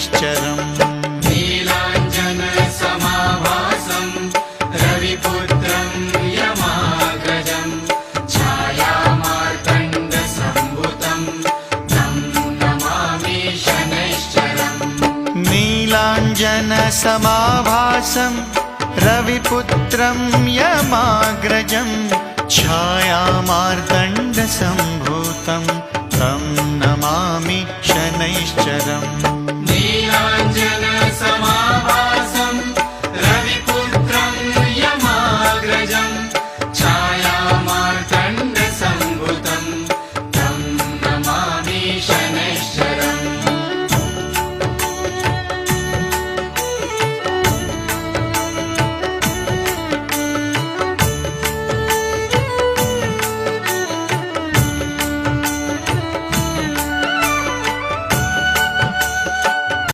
शनैश्चरम्। नीलाञ्जनसमाभासं रविपुत्रं यमाग्रजं छायामार्तण्डसम्भुतं तं नमामि शनैश्चरम्। नीलाञ्जनसमाभासं रविपुत्रं यमाग्रजं छायामार्तण्डसम्भूतं तं नमामि शनैश्चरम्।